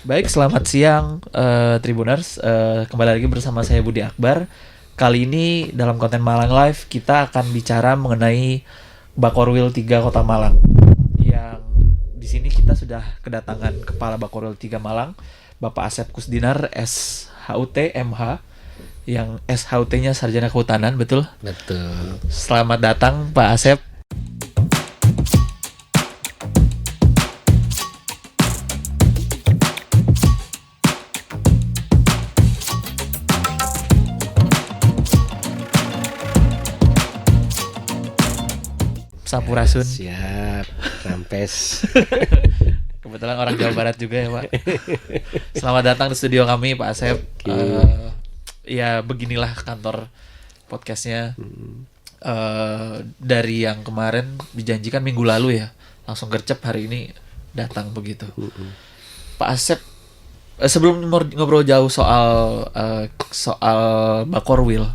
Baik, selamat siang Tribuners. Kembali lagi bersama saya Budi Akbar. Kali ini dalam konten Malang Live kita akan bicara mengenai Bakorwil 3 Kota Malang. Yang di sini kita sudah kedatangan Kepala Bakorwil 3 Malang, Bapak Asep Kusdinar, SHUT MH, yang SHUT-nya Sarjana Kehutanan, betul? Betul. Selamat datang Pak Asep. Sampurasun. Siap, rampes. Kebetulan orang Jawa Barat juga ya Pak. Selamat datang di studio kami Pak Asep. Ya beginilah kantor podcastnya. Dari yang kemarin dijanjikan minggu lalu ya, langsung gercep hari ini datang begitu. Pak Asep, sebelum ngobrol jauh soal Bakorwil,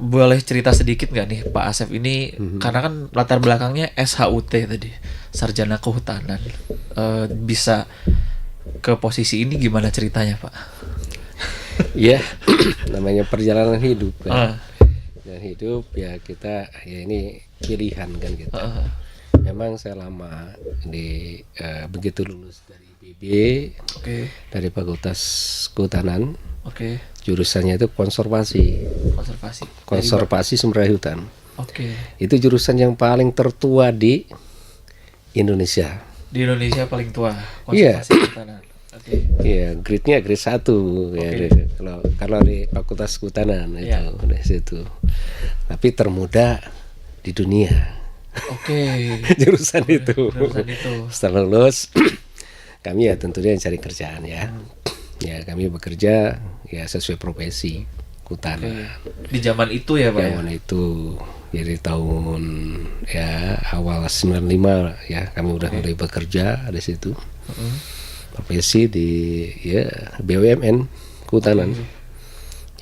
boleh cerita sedikit nggak nih Pak Asep ini, karena kan latar belakangnya SHUT tadi, Sarjana Kehutanan, bisa ke posisi ini gimana ceritanya Pak? Ya, namanya perjalanan hidup kan. Dan hidup ya kita, ya ini pilihan kan kita. Memang saya lama begitu lulus dari IPB, dari Fakultas Kehutanan. Jurusannya itu konservasi sumber daya hutan. Itu jurusan yang paling tertua di Indonesia. Di Indonesia paling tua konservasi kehutanan. Iya, grade-nya grade 1 ya. Kalau di Fakultas Kehutanan itu dari situ. Tapi termuda di dunia. Jurusan itu. Setelah lulus kami ya tentunya cari kerjaan ya. Ya kami bekerja ya sesuai profesi kehutanan. Di zaman itu ya Pak? Zaman itu, jadi tahun ya awal 95 ya kami udah mulai bekerja di situ. Profesi di ya BUMN kehutanan.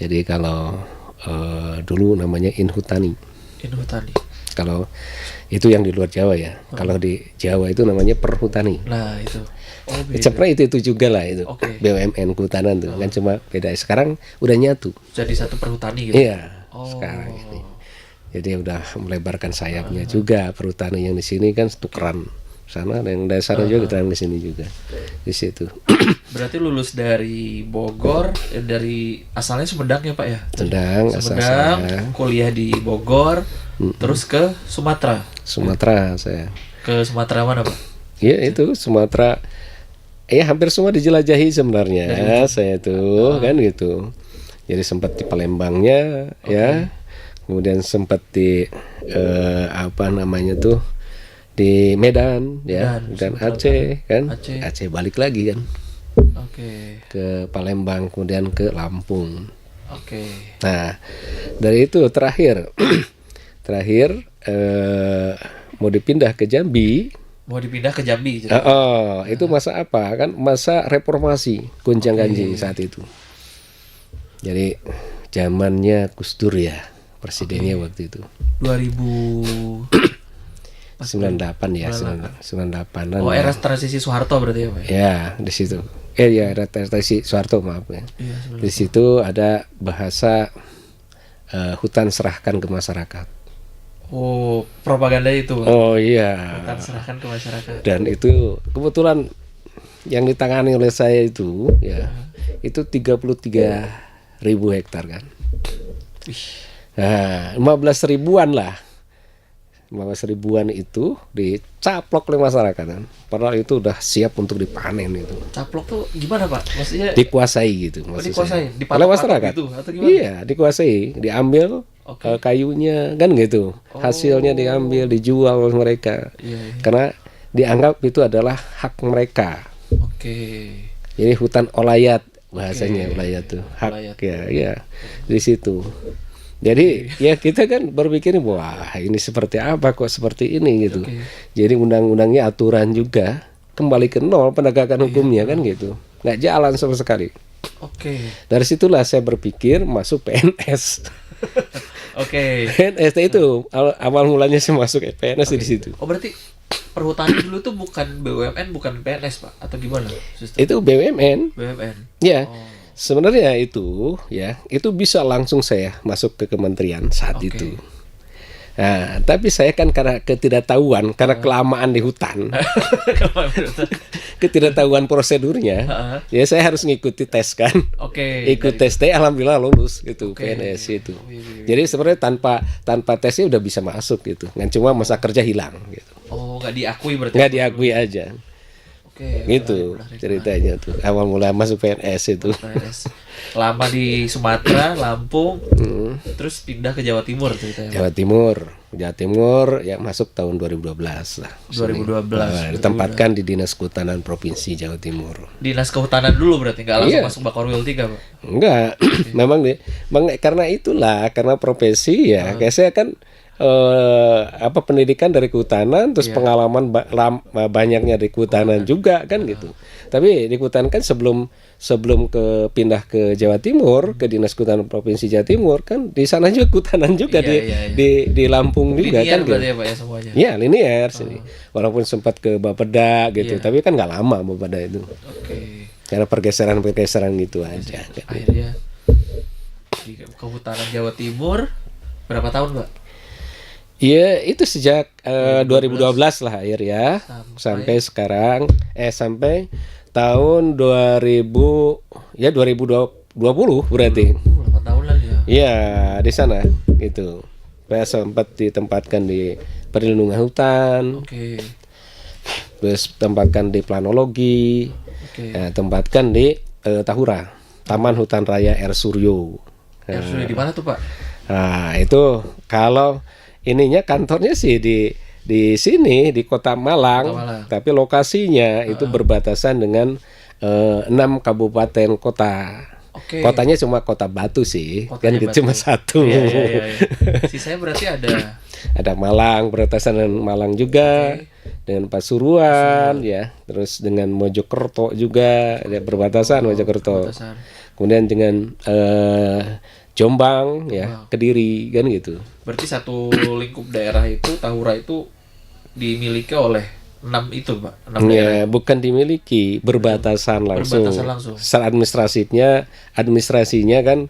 Jadi kalau dulu namanya Inhutani. Kalau itu yang di luar Jawa ya. Kalau di Jawa itu namanya Perhutani. Nah itu. Sebenarnya itu juga lah itu. BUMN kehutanan tuh kan, cuma beda sekarang udah nyatu. Jadi satu perhutani gitu. Iya. Sekarang ini. Jadi udah melebarkan sayapnya juga. Perhutani yang di sini kan tukeran sana, dan dari sana juga kita di sini juga. Di situ. Berarti lulus dari Bogor, dari asalnya Sumedang ya Pak ya? Sumedang, kuliah di Bogor, terus ke Sumatera. Sumatera saya. Ke Sumatera mana Pak? Iya itu Sumatera. Ya hampir semua dijelajahi sebenarnya saya tuh kan gitu. Jadi sempat di Palembangnya ya, kemudian sempat di di Medan ya, dan Aceh kan. Aceh balik lagi kan. Ke Palembang, kemudian ke Lampung. Nah dari itu terakhir mau dipindah ke Jambi. Itu masa apa kan, masa reformasi gonjang ganjing saat itu. Jadi zamannya Gus Dur ya presidennya waktu itu. 98 ya, 98-an. Era transisi Soeharto berarti ya Pak? Ya, di situ. Era transisi Soeharto, maaf ya. Di situ ada bahasa hutan serahkan ke masyarakat. Propaganda itu. Hutan serahkan ke masyarakat. Dan itu kebetulan yang ditangani oleh saya itu ya, itu 33.000 hektar kan. Nah, 15 ribuan itu dicaplok oleh masyarakat kan. Padahal itu udah siap untuk dipanen itu. Caplok tuh gimana Pak? Maksudnya dikuasai gitu. Dikuasai? Oleh masyarakat gitu, atau gimana? Iya, dikuasai, diambil kayunya kan gitu. Hasilnya diambil, dijual oleh mereka. Karena dianggap itu adalah hak mereka. Jadi hutan olayat bahasanya, olayat tuh hak ya di situ. Jadi ya kita kan berpikir, wah ini seperti apa kok seperti ini gitu. Jadi undang-undangnya, aturan juga kembali ke nol, penegakan hukumnya kan gitu, nggak jalan sama sekali. Dari situlah saya berpikir masuk PNS. Oke. PNS itu awal mulanya saya masuk PNS di situ. Oh berarti perhutanan dulu tuh bukan BUMN, bukan PNS Pak, atau gimana sistem? Itu BUMN. BUMN. Ya. Oh. Sebenarnya itu bisa langsung saya masuk ke kementerian saat itu. Nah, tapi saya kan karena ketidaktahuan, karena kelamaan di hutan, ketidaktahuan prosedurnya, ya saya harus ngikuti tes kan. Ikut tes, alhamdulillah lulus gitu, PNS itu. Jadi sebenarnya tanpa tesnya udah bisa masuk gitu, nggak cuma masa kerja hilang gitu. Oh, nggak diakui berarti? Nggak diakui aja. Gitu ceritanya tuh awal mula masuk PNS itu. Lama di Sumatera, Lampung, terus pindah ke Jawa Timur ceritanya. Jawa Timur ya masuk tahun 2012 lah. 2012. Ditempatkan di Dinas Kehutanan Provinsi Jawa Timur. Dinas Kehutanan dulu berarti, nggak langsung masuk Bakorwil 3 Pak? Enggak, memang karena itulah, karena profesi ya. Kayak saya kan pendidikan dari kehutanan, terus pengalaman banyaknya di kehutanan juga kan gitu. Tapi di kehutanan kan sebelum pindah ke Jawa Timur, ke Dinas Kehutanan Provinsi Jawa Timur kan di sana juga kehutanan juga di Lampung juga kan gitu. Ya, Pak, ya semuanya. Iya, linear sini. Walaupun sempat ke Bapeda gitu, tapi kan nggak lama Bapeda itu. Karena pergeseran gitu aja. Akhirnya di Kehutanan Jawa Timur berapa tahun, Pak? Iya, itu sejak 2012 lah akhir ya. Sampai sekarang sampai tahun 2020 berarti. 8 tahun lagi ya. Iya, di sana gitu. Saya sempat ditempatkan di perlindungan hutan. Terus tempatkan di planologi. Tempatkan di Tahura, Taman Hutan Raya R. Suryo. R. Suryo di mana tuh, Pak? Nah, itu kalau ininya kantornya sih di sini di Kota Malang, tapi lokasinya itu berbatasan dengan 6 kabupaten kota. Kotanya cuma Kota Batu sih, kan gitu cuma satu. Sisanya berarti ada Malang, berbatasan dengan Malang juga, dengan Pasuruan ya, terus dengan Mojokerto juga, ada berbatasan Mojokerto. Kemudian dengan Jombang ya, Kediri kan gitu. Berarti satu lingkup daerah itu Tahura itu dimiliki oleh 6 itu, Pak. 6 ya, bukan dimiliki, berbatasan langsung. Secara administrasinya kan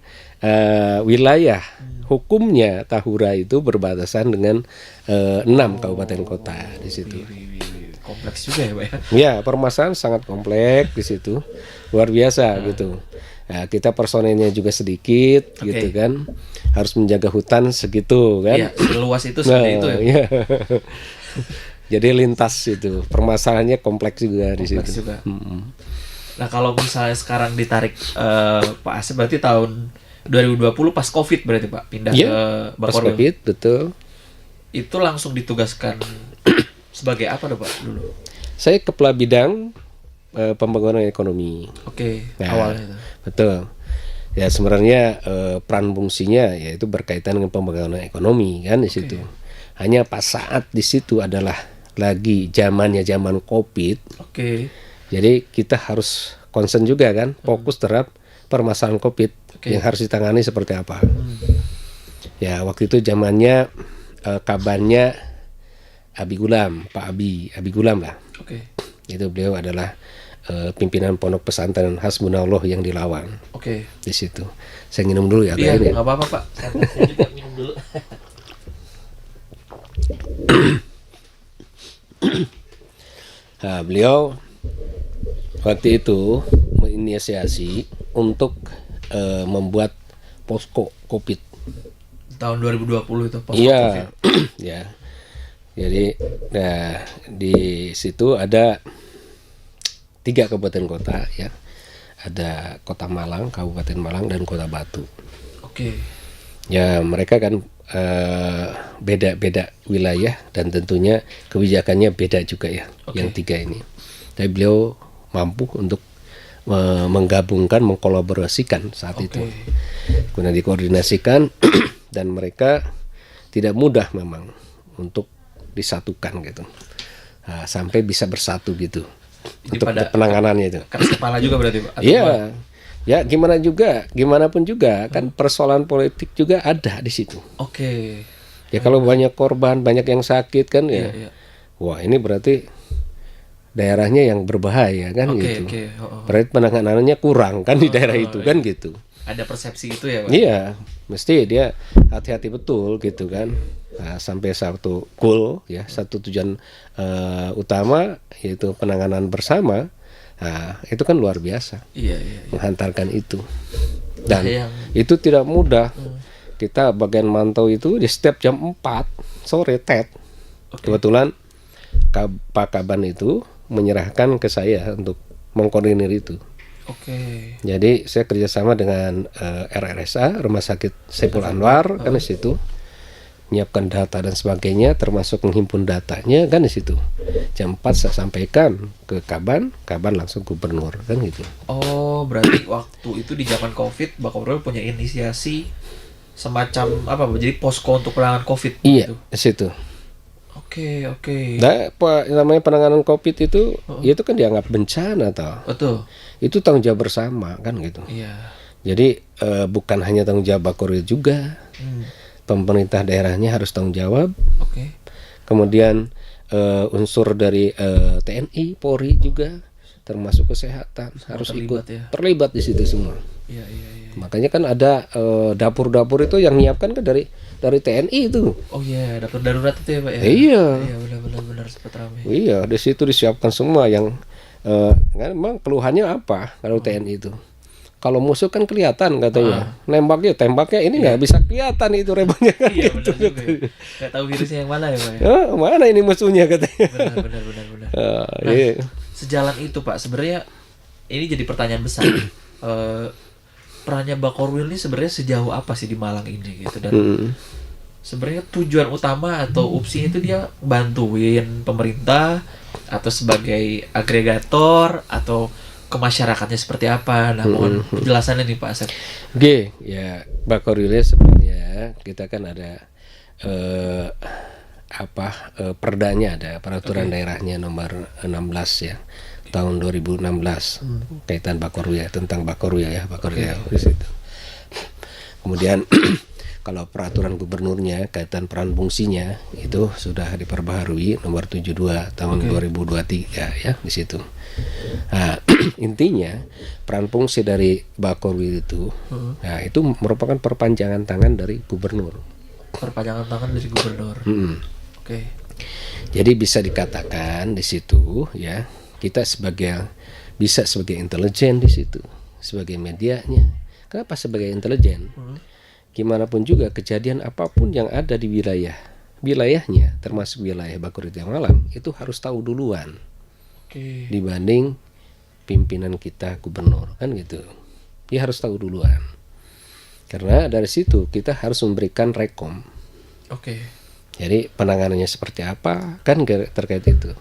wilayah hukumnya Tahura itu berbatasan dengan 6 kabupaten kota di situ. Kompleks juga ya, Pak ya. Ya, permasalahan sangat kompleks di situ. Luar biasa gitu. Nah, kita personelnya juga sedikit gitu kan, harus menjaga hutan segitu kan. Iya, seluas itu seperti itu ya. Iya. Jadi lintas itu permasalahannya kompleks juga di situ. Nah, kalau misalnya sekarang ditarik Pak Asep berarti tahun 2020 pas Covid berarti Pak pindah ke Bakorwil. Pas Covid, betul. Itu langsung ditugaskan sebagai apa Pak dulu? Saya kepala bidang pembangunan ekonomi. Awalnya itu. Betul. Ya sebenarnya peran fungsinya yaitu berkaitan dengan pembangunan ekonomi kan di situ. Hanya pas saat di situ adalah lagi zaman Covid. Jadi kita harus concern juga kan, fokus terhadap permasalahan Covid yang harus ditangani seperti apa. Ya waktu itu zamannya kabarnya Abi Gulam, Pak Abi Gulam lah. Itu beliau adalah pimpinan pondok pesantren Hasbunallah yang di Lawang. Di situ. Saya minum dulu ya. Iya, nggak apa-apa Pak. Saya juga minum dulu. Nah, beliau waktu itu menginisiasi untuk membuat posko Covid. Tahun 2020 itu posko Covid. Iya. Ya. Jadi di situ ada 3 kabupaten kota ya. Ada Kota Malang, Kabupaten Malang dan Kota Batu. Ya mereka kan beda-beda wilayah dan tentunya kebijakannya beda juga ya. Yang 3 ini. Tapi beliau mampu untuk menggabungkan, mengkolaborasikan saat itu. Kemudian dikoordinasikan dan mereka tidak mudah memang untuk disatukan gitu. Nah, sampai bisa bersatu gitu. Untuk penanganannya itu. Keras kepala juga berarti Pak? Iya. Ya gimana pun juga kan persoalan politik juga ada di situ. Ya kalau banyak korban, banyak yang sakit kan ya. wah ini berarti daerahnya yang berbahaya kan gitu. Berarti penanganannya kurang kan di daerah itu kan gitu. Ada persepsi itu ya Pak? Iya, mesti dia hati-hati betul gitu kan. Nah, sampai satu goal ya, satu tujuan utama yaitu penanganan bersama. Nah, itu kan luar biasa. Iya. Menghantarkan itu. Dan itu tidak mudah. Kita bagian mantau itu di setiap jam 4 sore TET. Kebetulan Pak Kaban itu menyerahkan ke saya untuk mengkoordinir itu. Jadi saya kerjasama dengan RRSA, Rumah Sakit Saiful Anwar kan di situ, menyiapkan data dan sebagainya, termasuk menghimpun datanya kan di situ. Jam 4 saya sampaikan ke Kaban langsung gubernur kan gitu. Oh, berarti waktu itu di zaman COVID, Pak Korwil punya inisiasi semacam apa? Jadi posko untuk penanganan COVID. Iya, di situ. Oke. Nah, namanya penanganan COVID itu, itu kan dianggap bencana toh. Betul. Itu tanggung jawab bersama kan gitu. Iya. Jadi bukan hanya tanggung jawab Pak Korwil juga. Pemerintah daerahnya harus tanggung jawab. Kemudian unsur dari TNI, Polri juga, termasuk kesehatan semua harus ikut terlibat di situ semua. Iya. Makanya kan ada dapur-dapur itu yang nyiapkan kan dari TNI itu. Oh iya, dapur darurat itu ya Pak ya. Iya. Iya benar sempat ramai. Iya, di situ disiapkan semua yang kan memang keluhannya apa kalau TNI itu. Kalau musuh kan kelihatan katanya, tembaknya ini nggak bisa kelihatan itu rebanya kan. Iya gitu. benar juga. Nggak tahu virusnya yang mana ya Pak ya. Mana ini musuhnya katanya. Benar. Sejalan itu Pak, sebenarnya ini jadi pertanyaan besar. Perannya Mbak Korwil ini sebenarnya sejauh apa sih di Malang ini gitu, dan sebenarnya tujuan utama atau UPSI itu dia bantuin pemerintah atau sebagai agregator atau ke masyarakatnya seperti apa? Nah, mohon penjelasannya nih Pak Asep. Oke, ya Mbak Korwil sebenarnya kita kan ada perdanya, ada peraturan daerahnya nomor 16 ya. Tahun 2016 kaitan Bakorwil tentang Bakorwil ya di situ. Kemudian kalau peraturan gubernurnya kaitan peran fungsinya itu sudah diperbaharui nomor 72 tahun 2023 ya di situ. Nah, intinya peran fungsi dari Bakorwil itu nah itu merupakan perpanjangan tangan dari gubernur. Perpanjangan tangan dari gubernur. Jadi bisa dikatakan di situ ya, kita bisa sebagai intelijen di situ, sebagai medianya. Kenapa sebagai intelijen? Gimana pun juga kejadian apapun yang ada di wilayahnya, termasuk wilayah Bakorwil Malang, itu harus tahu duluan dibanding pimpinan kita gubernur kan gitu. Dia harus tahu duluan. Karena dari situ kita harus memberikan rekom. Jadi penanganannya seperti apa kan terkait itu.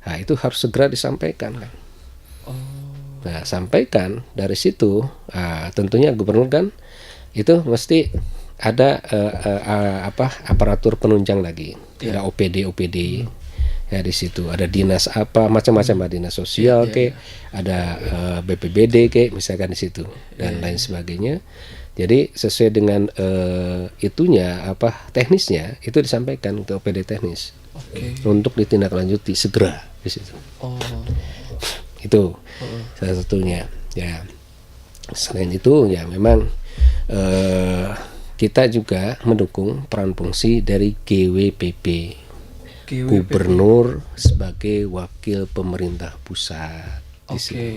Nah itu harus segera disampaikan kan. Nah sampaikan dari situ, tentunya gubernur kan itu mesti ada aparatur penunjang lagi. Ada OPD ya di situ. Ada dinas apa macam-macam, dinas sosial ada BPBD misalkan di situ dan lain sebagainya. Jadi sesuai dengan itunya teknisnya itu disampaikan ke OPD teknis untuk ditindaklanjuti segera di situ. Itu salah satunya. Ya selain itu ya memang kita juga mendukung peran fungsi dari GWPP. Gubernur sebagai wakil pemerintah pusat di situ.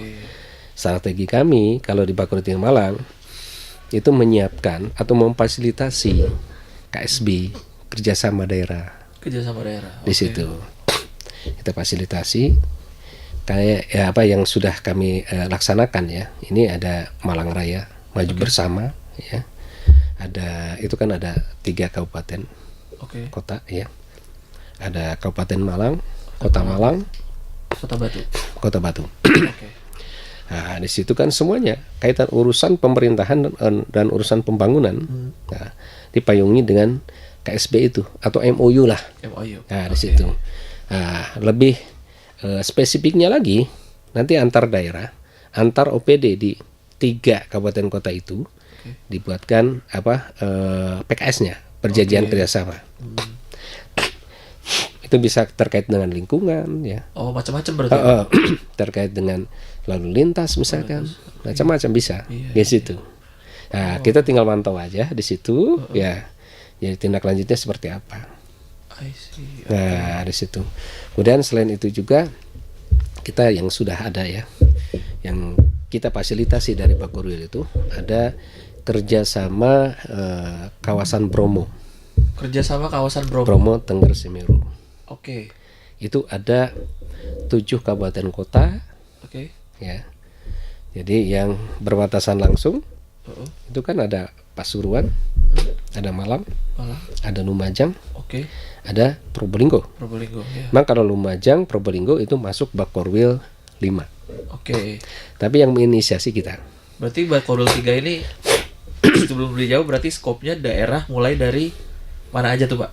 Strategi kami kalau di Bakorwil Malang itu menyiapkan atau memfasilitasi KSB, kerjasama daerah di situ. Kita fasilitasi kayak yang sudah kami laksanakan ya. Ini ada Malang Raya Maju Bersama ya. Ada 3 kabupaten kota ya. Ada Kabupaten Malang, Kota Malang, Kota Batu. Nah, di situ kan semuanya kaitan urusan pemerintahan dan urusan pembangunan. Nah, dipayungi dengan KSB itu atau MOU lah. Nah, di situ. Nah, lebih spesifiknya lagi nanti antar daerah, antar OPD di 3 kabupaten kota itu dibuatkan PKS-nya, perjanjian kerjasama. Itu Itu bisa terkait dengan lingkungan ya. Oh, macam-macam berarti. Terkait dengan lalu lintas misalkan, macam-macam bisa di situ. Nah, kita tinggal mantau aja di situ ya. Jadi tindak lanjutnya seperti apa. I see. Nah, di situ. Kemudian selain itu juga kita yang sudah ada ya, yang kita fasilitasi dari Bakorwil itu ada kerjasama kawasan Bromo. Kerjasama kawasan Bromo. Bromo Tengger Semeru. Oke. Itu ada 7 kabupaten kota. Oke. Ya. Jadi yang berbatasan langsung itu kan ada Pasuruan, ada Malang, ada Lumajang, ada Probolinggo. Ya. Memang kalau Lumajang, Probolinggo itu masuk Bakorwil 5. Oke. Tapi yang menginisiasi kita. Berarti Bakorwil 3 ini sebelum lebih jauh berarti skopnya daerah mulai dari mana aja tuh, Pak?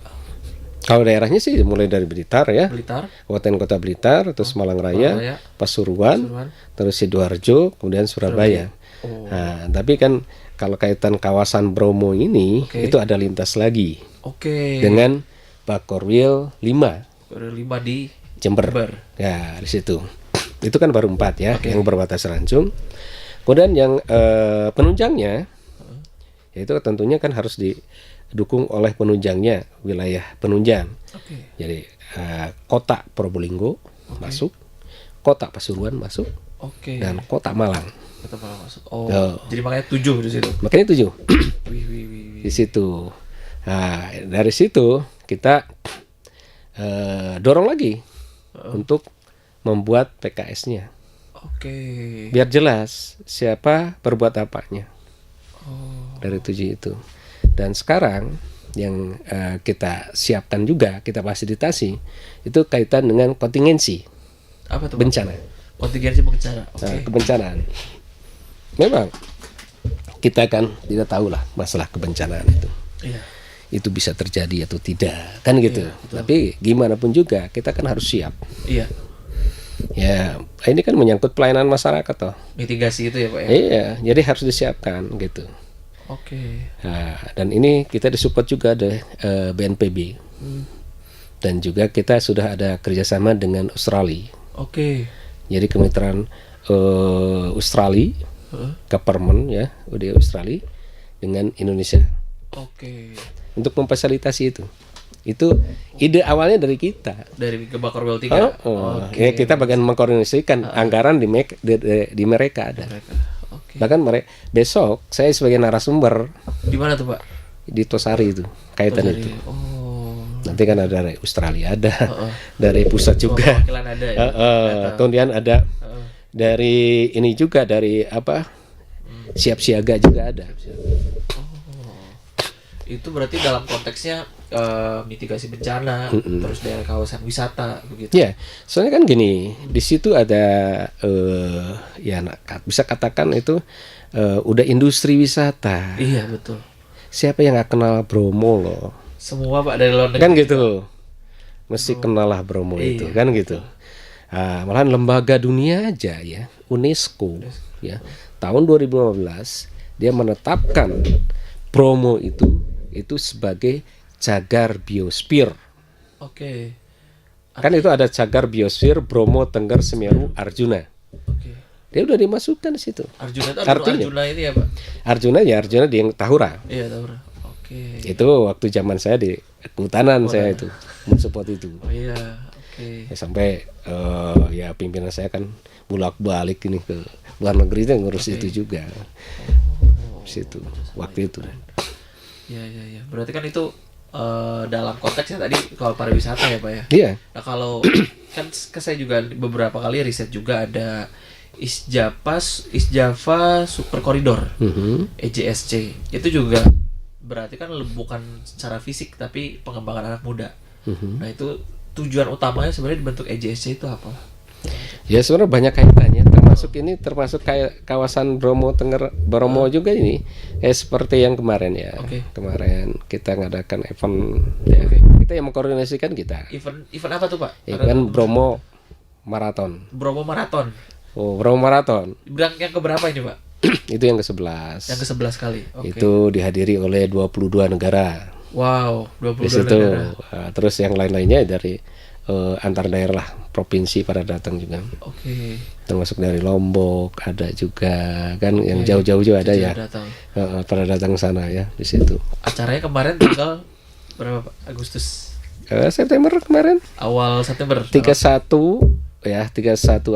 Kalau daerahnya sih mulai dari Blitar ya. Blitar. Kabupaten Kota Blitar, terus Malang Raya, Pasuruan, terus Sidoarjo, kemudian Surabaya. Nah, tapi kan kalau kaitan kawasan Bromo ini itu ada lintas lagi. Dengan Bakorwil 5. Bakorwil 5 di Jember. Ya, di situ. Itu kan baru 4 ya yang berbatasan langsung. Kemudian yang penunjangnya yaitu tentunya kan harus didukung oleh penunjangnya, wilayah penunjang. Jadi kota Probolinggo masuk, kota Pasuruan masuk, dan kota Malang. Masuk. Jadi makanya 7 di situ. Makanya 7. Di situ. Nah, dari situ kita dorong lagi untuk membuat PKS-nya. Biar jelas siapa berbuat apanya. Dari 7 itu. Dan sekarang yang kita siapkan juga, kita fasilitasi itu kaitan dengan kontingensi. Apa tuh? Bencana. Kontingensi bencana. Kebencanaan. Memang kita kan tidak tahu lah masalah kebencanaan itu. Itu bisa terjadi atau tidak, kan gitu. Tapi gimana pun juga kita kan harus siap. Ya, ini kan menyangkut pelayanan masyarakat toh. Mitigasi itu ya, Pak ya. Iya, jadi harus disiapkan gitu. Nah, dan ini kita disupport juga ada BNPB. Dan juga kita sudah ada kerjasama dengan Australia. Jadi kemitraan Australia, government ya, udah Australia dengan Indonesia. Untuk memfasilitasi itu ide awalnya dari kita. Dari Bakorwil 3. Ya, kita bagian mengkoordinasikan anggaran di mereka ada. Bahkan besok saya sebagai narasumber. Di mana tuh, Pak? Di Tosari itu, kaitan itu. Nanti kan ada dari Australia ada, dari pusat juga. Ada ya? Kemudian ada dari ini juga dari siap siaga juga ada. Itu berarti dalam konteksnya mitigasi bencana, terus daerah kawasan wisata begitu. Ya, soalnya kan gini, di situ ada ya bisa katakan itu udah industri wisata. Iya, betul. Siapa yang nggak kenal Bromo loh? Semua, Pak, dari luar negeri. Kan gitu. Mesti kenal lah Bromo itu, kan gitu. Malahan lembaga dunia aja ya, UNESCO ya, tahun 2015 dia menetapkan Bromo itu sebagai cagar biosfer. Kan itu ada cagar biosfer Bromo Tengger Semeru Arjuna. Dia udah dimasukkan di situ. Arjuna itu Arjuna ini ya, Pak? Arjuna di yang Tahura. Iya, Tahura. Itu waktu zaman saya di kehutanan saya itu mensupport itu. Ya, sampai ya pimpinan saya kan bolak-balik ini ke luar negeri itu ngurus itu juga. Situ waktu itu. Ya. Berarti kan itu dalam konteks ya tadi kalau pariwisata ya, Pak ya. Iya. Nah, kalau kan saya juga beberapa kali riset juga ada East Java Super Corridor, EJSC. Itu juga berarti kan bukan secara fisik tapi pengembangan anak muda. Nah, itu tujuan utamanya sebenarnya dibentuk EJSC itu apa? Ya sebenarnya banyak kaitannya, termasuk kayak kawasan Bromo Tengger Bromo juga ini seperti yang kemarin ya. Kemarin kita ngadakan event ya. Kita yang mengkoordinasikan kita. Event apa tuh, Pak? Event Bromo Marathon. Bromo Marathon. Bromo Marathon. Yang keberapa ini, Pak? Itu yang ke-11. Yang ke-11 kali. Itu dihadiri oleh 22 negara. Wow, 22 di situ. negara. Terus yang lain-lainnya dari antar daerah provinsi pada datang juga. Oke. Termasuk dari Lombok ada juga kan, yang jauh-jauh juga ada ya. Pada datang sana ya di situ. Acaranya kemarin tanggal berapa Pak? Agustus? September kemarin. Awal September. 31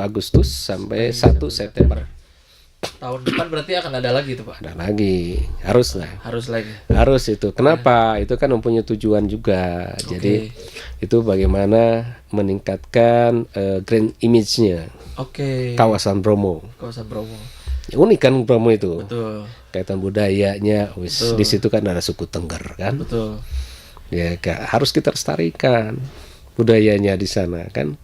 Agustus sampai 1 September. Tahun depan berarti akan ada lagi tuh Pak? Ada lagi, harus lah. Harus lagi. Harus itu. Kenapa? Itu kan mempunyai tujuan juga. Jadi itu bagaimana meningkatkan grand image-nya. Kawasan Bromo. Kawasan Bromo. Unik kan Bromo itu. Betul. Kaitan budayanya, di situ kan ada suku Tengger kan. Betul. Ya, harus kita lestarikan budayanya di sana kan.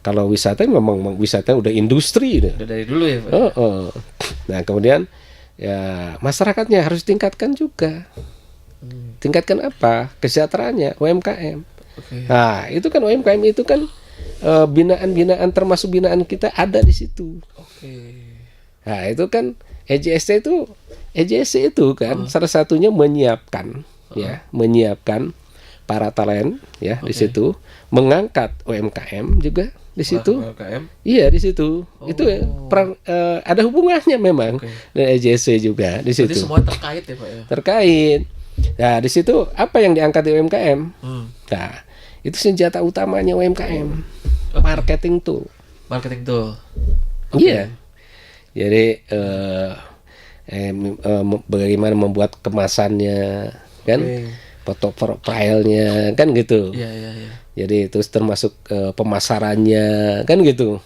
Kalau wisata memang wisata udah industri udah dari dulu ya Pak. Nah kemudian ya masyarakatnya harus tingkatkan juga. Tingkatkan apa? Kesejahteraannya UMKM. Nah itu kan UMKM itu kan binaan-binaan, termasuk binaan kita ada di situ. Nah itu kan EJSC itu kan salah satunya menyiapkan menyiapkan para talent ya di situ, mengangkat UMKM juga di situ. Iya di situ. Itu ada hubungannya memang dengan EJSC juga di situ. Jadi semua terkait ya Pak ya. Terkait. Nah di situ apa yang diangkat di UMKM? Nah itu senjata utamanya UMKM. Marketing tool. Marketing tool. Iya. Jadi bagaimana membuat kemasannya kan, foto profilnya kan gitu. Iya. Jadi terus termasuk pemasarannya kan gitu.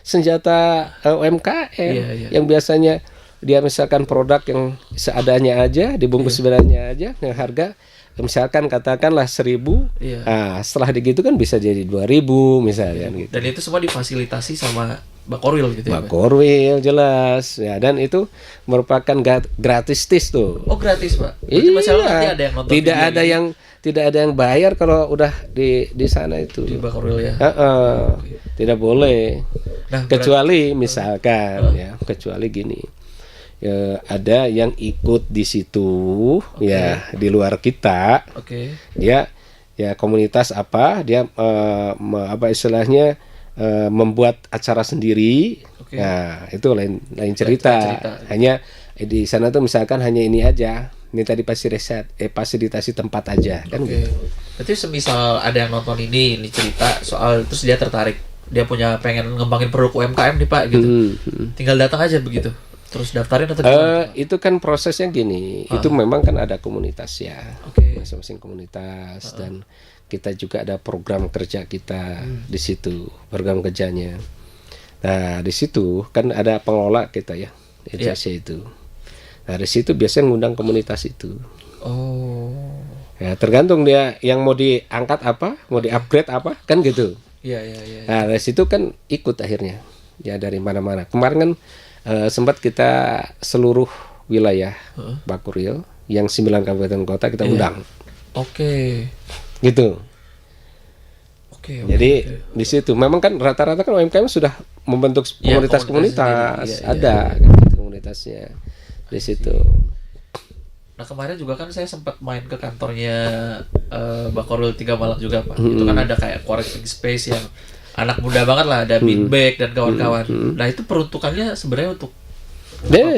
Senjata UMKM yang biasanya dia misalkan produk yang seadanya aja, dibungkus seadanya aja, yang harga misalkan katakanlah 1.000, nah setelah digitu kan bisa jadi 2.000 misalnya gitu. Dan itu semua difasilitasi sama Bakorwil gitu ya. Bakorwil jelas ya, dan itu merupakan gratis tuh. Oh gratis Pak? Iya. Nanti ada yang nonton tidak ada yang bayar kalau udah di sana itu. Di Bakorwil ya. Tidak boleh. Nah, kecuali misalkan kecuali gini. Ya, ada yang ikut di situ ya di luar kita. Dia ya komunitas apa? Dia apa istilahnya? Membuat acara sendiri. Nah, itu lain cerita. Hanya di sana tuh misalkan hanya ini aja, minta fasilitasi tempat aja kan gitu. Berarti semisal ada yang nonton ini cerita soal, terus dia tertarik, dia punya pengen ngembangin produk UMKM nih Pak gitu. Tinggal datang aja begitu. Terus daftarin atau gimana? Itu kan prosesnya gini. Itu memang kan ada komunitas ya. Masing-masing komunitas dan kita juga ada program kerja kita di situ, program kerjanya. Nah, di situ kan ada pengelola kita ya, EJSC itu. Nah, di situ biasanya ngundang komunitas itu. Ya, tergantung dia yang mau diangkat apa, mau di-upgrade apa, kan gitu. Iya. Nah, dari situ kan ikut akhirnya. Ya dari mana-mana. Kemarin kan sempat kita seluruh wilayah Bakorwil yang 9 kabupaten kota kita undang. Gitu. Jadi di situ memang kan rata-rata kan UMKM sudah membentuk komunitas ada komunitasnya di situ. Nah kemarin juga kan saya sempat main ke kantornya Bakorwil 3 Malang juga Pak. Itu kan ada kayak co-working space yang anak muda banget lah, ada Beanbag dan kawan-kawan. Nah itu peruntukannya sebenarnya untuk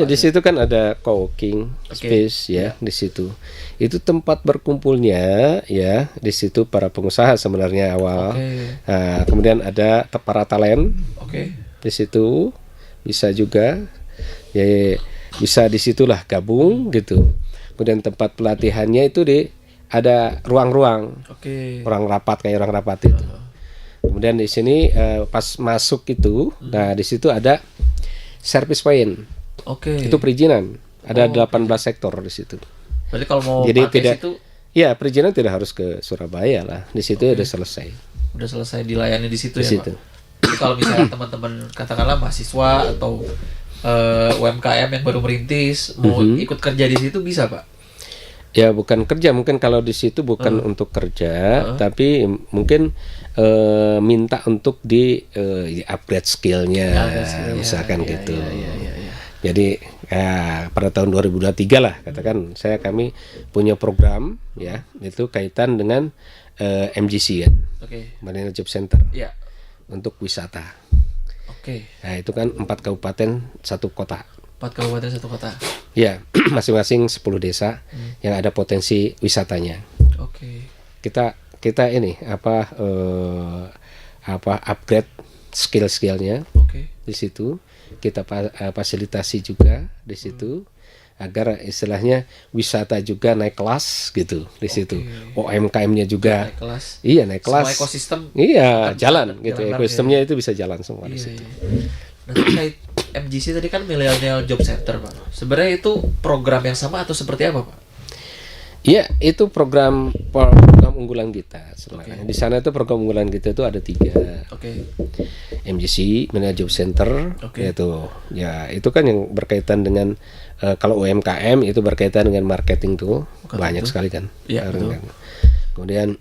di situ kan ada co-working space ya di situ. Itu tempat berkumpulnya ya di situ para pengusaha sebenarnya awal. Nah, kemudian ada para talent. Di situ bisa juga ya bisa disitulah gabung gitu. Kemudian tempat pelatihannya itu ada ruang-ruang. Ruang rapat kayak ruang rapat itu. Kemudian di sini pas masuk itu, nah di situ ada service point. Itu perizinan. Ada 18 sektor di situ. Berarti kalau mau pakai situ, ya perizinan tidak harus ke Surabaya lah. Di situ udah selesai. Udah selesai dilayani di situ ya Pak. Jadi kalau misalnya teman-teman katakanlah mahasiswa atau UMKM yang baru merintis mau ikut kerja di situ bisa Pak? Ya bukan kerja, mungkin kalau di situ bukan untuk kerja, tapi mungkin minta untuk upgrade skillnya, misalkan gitu. Jadi pada tahun 2023 lah katakan kami punya program ya itu kaitan dengan MJC kan, Millennial Job Center, untuk wisata. Nah itu kan 4 kabupaten 1 kota. 4 kabupaten 1 kota. Ya, masing-masing 10 desa yang ada potensi wisatanya. Kita ini upgrade skill-skillnya di situ. Kita fasilitasi juga di situ agar istilahnya wisata juga naik kelas gitu di situ. UMKM-nya juga naik kelas. Iya, naik kelas. Semua ekosistem jalan gitu. Ekosistemnya itu bisa jalan semua di situ. Nah, terkait MJC tadi kan Millennial Job Center, Pak. Sebenarnya itu program yang sama atau seperti apa, Pak? Iya, itu program unggulan kita sebenarnya. Di sana itu program unggulan kita itu ada 3. MJC, Millennial Job Center, itu kan yang berkaitan dengan kalau UMKM itu berkaitan dengan marketing tuh banyak sekali kan. Kemudian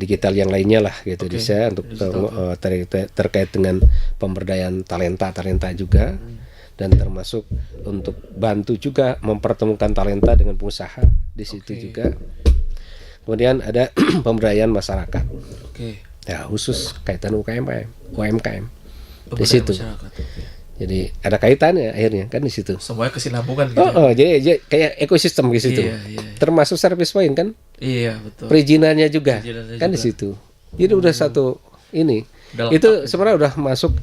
digital yang lainnya lah gitu bisa untuk terkait dengan pemberdayaan talenta juga. Dan termasuk untuk bantu juga mempertemukan talenta dengan pengusaha di situ juga. Kemudian ada pemberdayaan masyarakat. Ya khusus kaitan UMKM di situ. Jadi ada kaitannya akhirnya kan di situ. Semuanya kesinambungan gitu. Jadi kayak ekosistem di situ. Termasuk service point kan? Iya, betul. Perizinannya juga kan di situ. Jadi udah satu ini. Itu sebenarnya udah masuk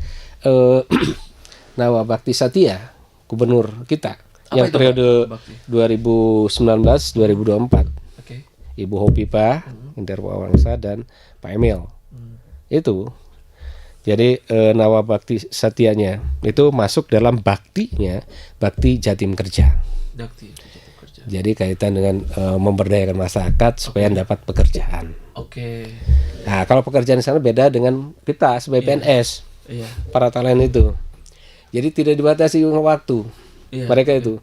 Nawabakti Satya, gubernur kita yang periode 2019-2024. Ibu Hopipa, Inderwa Wangsa dan Pak Emil. Itu. Jadi Nawabakti Satyanya itu masuk dalam baktinya, Bakti Jatim Kerja. Jadi kaitan dengan memberdayakan masyarakat supaya dapat pekerjaan. Nah, kalau pekerjaan di sana beda dengan kita sebagai PNS. Para talent itu. Jadi tidak dibatasi waktu. Mereka itu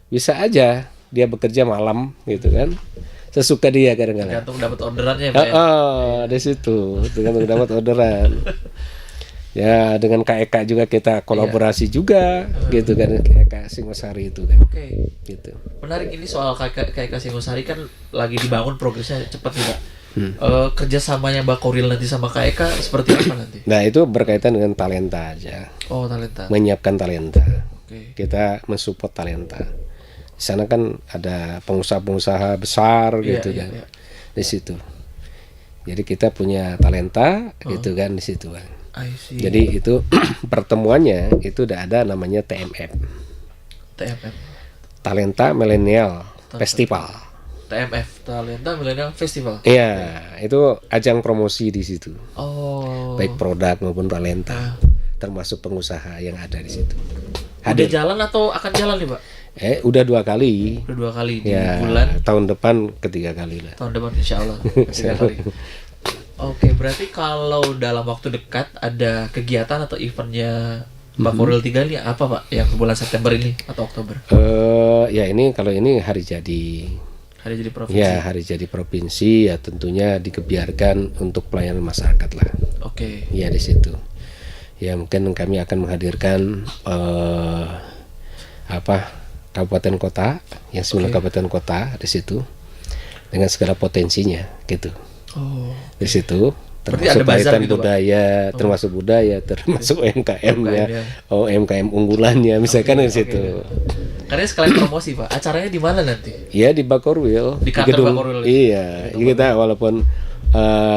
bisa aja dia bekerja malam gitu kan. Sesuka dia kadang-kadang. Tergantung dapat orderannya ya, di situ, tergantung dapat orderan. Ya, dengan KEK juga kita kolaborasi juga gitu kan, KEK Singosari itu kan. Gitu. Menarik ini soal KEK Singosari kan lagi dibangun, progresnya cepat nih, Pak. Kerjasamanya Bakorwil nanti sama KEK seperti apa nanti? Nah itu berkaitan dengan talenta aja. Talenta. Menyiapkan talenta. Kita mensupport talenta. Di sana kan ada pengusaha-pengusaha besar gitu kan. Di situ. Jadi kita punya talenta gitu kan di situ kan. Jadi itu pertemuannya itu udah ada namanya TMF. Talenta Millennial Festival. TMF, Talenta Millennial Festival. Iya, itu ajang promosi di situ. Baik produk maupun talenta, termasuk pengusaha yang ada di situ. Udah jalan atau akan jalan nih, Pak? Udah 2 kali. Udah 2 kali di bulan. Tahun depan ketiga kali lah. Tahun depan insya Allah 3 kali. Berarti kalau dalam waktu dekat ada kegiatan atau eventnya Bakorwil 3 ini apa, Pak? Yang bulan September ini atau Oktober? Ya ini kalau ini hari jadi. Hari jadi provinsi. Ya, hari jadi provinsi ya tentunya dikebiarkan untuk pelayanan masyarakat lah. Ya di situ. Ya mungkin kami akan menghadirkan kabupaten kota yang 9 kabupaten kota di situ dengan segala potensinya gitu. Di situ termasuk kaitan gitu, budaya, termasuk budaya, termasuk UMKM-nya, UMKM unggulannya, misalkan di situ. Karena sekalian promosi, Pak. Acaranya di mana nanti? Iya di Bakorwil. Di kantor Bakorwil. Iya, kita walaupun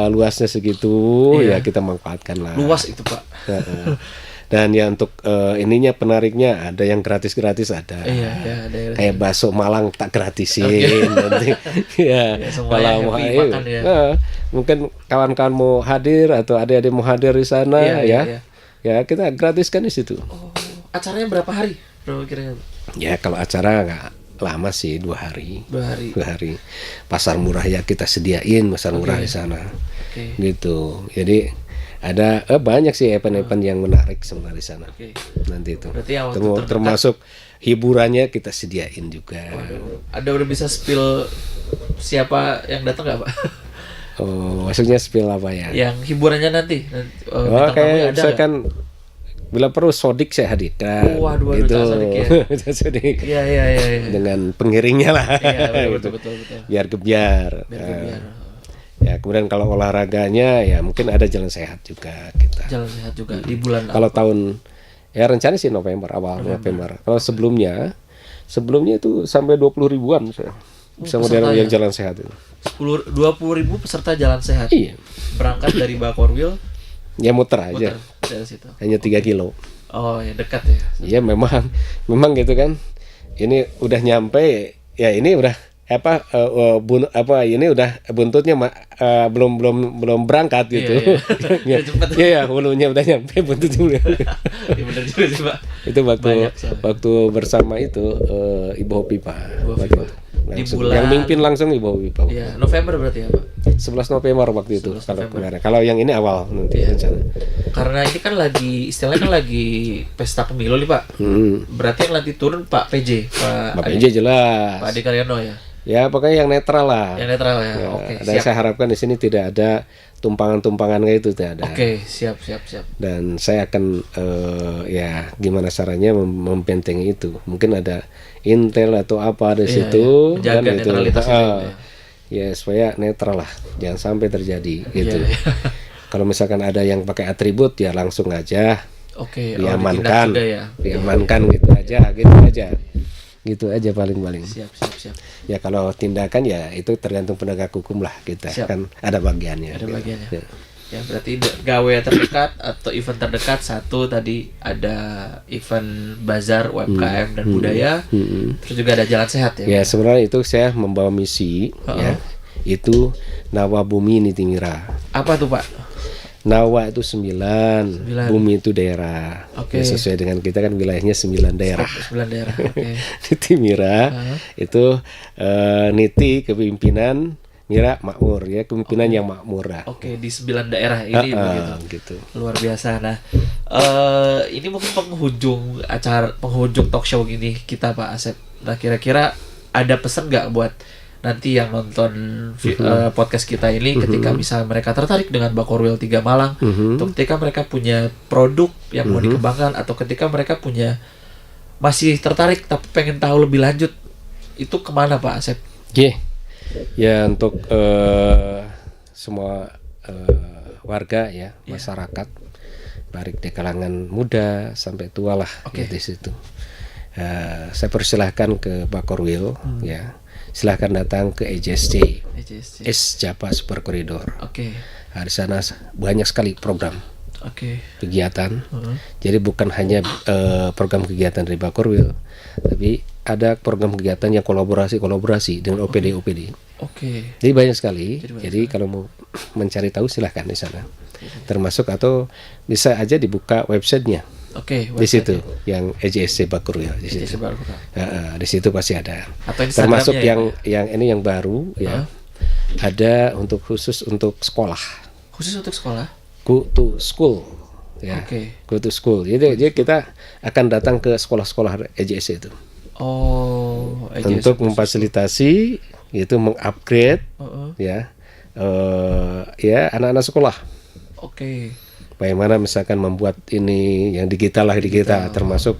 luasnya segitu, ya kita manfaatkan lah. Luas itu, Pak. Dan ya untuk ininya penariknya ada yang gratis-gratis ada. Ada. Kayak bakso Malang tak gratisin nanti. Kalau mau makan ya. Mungkin kawan-kawan mau hadir atau adik-adik mau hadir di sana ya kita gratiskan di situ. Acaranya berapa hari? Kira-kira? Ya kalau acara nggak lama sih 2 hari. 2 hari. Pasar murah ya kita sediain pasar murah di sana. Gitu. Jadi ada banyak sih event-event yang menarik sebenarnya di sana. Nanti itu. Termasuk hiburannya kita sediain juga. Ada udah bisa spill siapa yang datang nggak, Pak? Maksudnya spill apa ya? Yang hiburannya nanti. Kayak misalkan bila perlu Sodik saya hadirkan. Waduh, gitu. Sodik. Iya. Dengan pengiringnya lah. Iya, betul. Biar gebiar. Ya, kemudian kalau olahraganya ya mungkin ada jalan sehat juga kita. Jalan sehat juga di bulan Kalau tahun ya rencana sih November, awal November. Kalau sebelumnya itu sampai 20 ribuan saya. Bisa modern yang jalan sehat itu. 20.000 peserta jalan sehat. Iya. Berangkat dari Bakorwil. Ya muter aja. Dari situ. Hanya 3 kilo. Oh ya, dekat ya. Iya memang gitu kan. Ini udah nyampe, ya ini udah ini udah buntutnya belum berangkat gitu. Iya. Iya, hulunya udah nyampe, buntutnya. Iya benar juga sih, Pak. Itu waktu bersama itu Ibu Hopipa. Di bulan yang mimpin langsung Ibu Hopipa. Iya, November berarti ya, Pak. 11 November waktu itu kalau kemarin. Kalau yang ini awal nanti rencana. Karena ini kan istilahnya lagi pesta pemilu nih, Pak. Berarti yang nanti turun Pak PJ, Pak PJ jelas. Pak Ade Karyono ya. Ya pokoknya yang netral lah. Yang netral ya. Oke. Dan saya harapkan di sini tidak ada tumpangan-tumpangan kayak itu, tidak ada. Oke, siap. Dan saya akan ya gimana caranya membentengi itu. Mungkin ada intel atau apa di situ kan itu. Ya supaya netral lah, jangan sampai terjadi gitu. Kalau misalkan ada yang pakai atribut ya langsung aja diamankan, diamankan gitu aja paling. Siap. Ya kalau tindakan ya itu tergantung penegak hukum lah, kita kan ada bagiannya. Ya berarti gawe terdekat atau event terdekat satu tadi ada event bazar UMKM dan budaya, terus juga ada jalan sehat ya. Ya sebenarnya itu saya membawa misi ya, itu Nawa Bumi Nitimira. Apa tuh Pak? Nawa itu 9, Bumi itu daerah. Ya, sesuai dengan kita kan wilayahnya 9 daerah. 9 daerah. Nitimira itu niti kepemimpinan, mira makmur ya, kepemimpinan yang makmur lah. Di 9 daerah ini begitu. Gitu. Luar biasa. Nah, ini mungkin penghujung talk show gini kita Pak Asep. Nah, kira-kira ada pesan nggak buat nanti yang nonton podcast kita ini ketika misalnya mereka tertarik dengan Bakorwil 3 Malang, atau ketika mereka punya produk yang mau dikembangkan, atau ketika mereka masih tertarik tapi pengen tahu lebih lanjut, itu kemana Pak Asep? Ya untuk semua warga ya, masyarakat, baik di kalangan muda sampai tua lah di situ. Saya persilahkan ke Bakorwil ya. Silahkan datang ke EJSC. Es Japa Super Corridor. Di sana banyak sekali program kegiatan. Jadi bukan hanya program kegiatan dari Bakorwil, tapi ada program kegiatan yang kolaborasi dengan OPD. Jadi banyak sekali. Jadi kalau mau mencari tahu silahkan di sana. Termasuk atau bisa aja dibuka websitenya. Di situ yang EJSC Bakorwil di situ. Di situ pasti ada. Termasuk yang ini yang baru ya. Ada khusus untuk sekolah. Go to school. Ya. Go to school. Jadi kita akan datang ke sekolah-sekolah EJSC itu. Untuk memfasilitasi yaitu mengupgrade ya anak-anak sekolah. Bagaimana misalkan membuat ini yang digital termasuk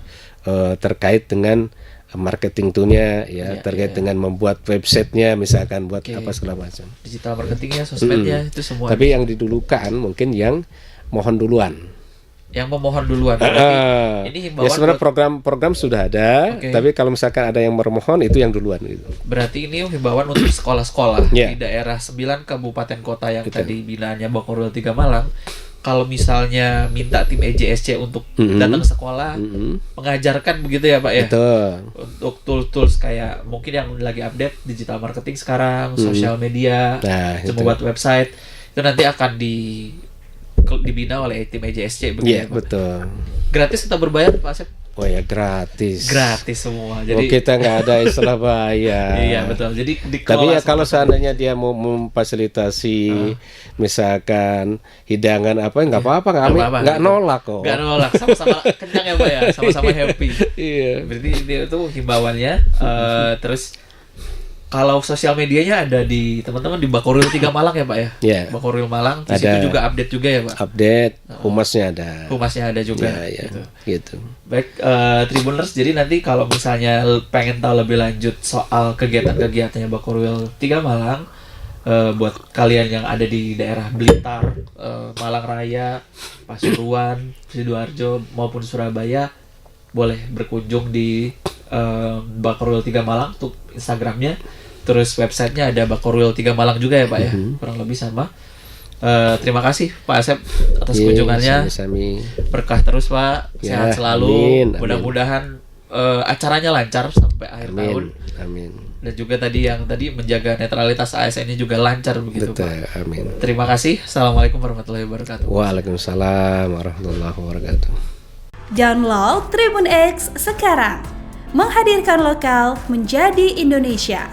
terkait dengan marketing toolnya ya, terkait dengan membuat websitenya misalkan buat apa segala macam. Digital marketingnya, sosmednya itu semua. Tapi yang didulukan mungkin yang mohon duluan. Yang memohon duluan. Ini himbauan. Ya sebenarnya program sudah ada, tapi kalau misalkan ada yang memohon itu yang duluan gitu. Berarti ini himbauan untuk sekolah-sekolah di daerah 9 kabupaten kota yang tadi binaannya Bakorwil 3 Malang. Kalau misalnya minta tim EJSC untuk datang ke sekolah, mengajarkan begitu ya Pak ya? Untuk tools kayak mungkin yang lagi update digital marketing sekarang, sosial media, buat website, itu nanti akan dibina oleh tim EJSC begitu ya Pak? Betul. Gratis atau berbayar Pak Asep? Oh ya gratis. Gratis semua. Jadi kita nggak ada istilah bayar. Iya betul. Jadi tapi ya kalau seandainya dia mau memfasilitasi misalkan hidangan apa nggak apa-apa, nggak nolak kok. Nggak nolak, sama-sama kenyang ya Pak ya, sama-sama happy. Iya. Berarti itu himbauannya. Terus kalau sosial medianya ada di teman-teman di Bakorwil 3 Malang ya Pak ya? Iya. Bakorwil Malang. Di situ juga update juga ya Pak? Update, humasnya ada. Humasnya ada juga. Gitu. Baik, Tribuners, jadi nanti kalau misalnya pengen tahu lebih lanjut soal kegiatan-kegiatannya Bakorwil 3 Malang, buat kalian yang ada di daerah Blitar, Malang Raya, Pasuruan, Sidoarjo maupun Surabaya, boleh berkunjung di Bakorwil 3 Malang untuk Instagramnya. Terus websitenya ada Bakorwil 3 Malang juga ya Pak ya, kurang lebih sama. Terima kasih Pak Asep atas kunjungannya. Sami-sami. Berkah terus Pak, Ya, sehat selalu. amin. Mudah-mudahan acaranya lancar sampai akhir tahun. Amin. Dan juga tadi menjaga netralitas ASN-nya juga lancar begitu Betul, Pak. amin. Terima kasih. Assalamualaikum warahmatullahi wabarakatuh. Waalaikumsalam warahmatullahi wabarakatuh. Download Tribun X sekarang. Menghadirkan lokal menjadi Indonesia.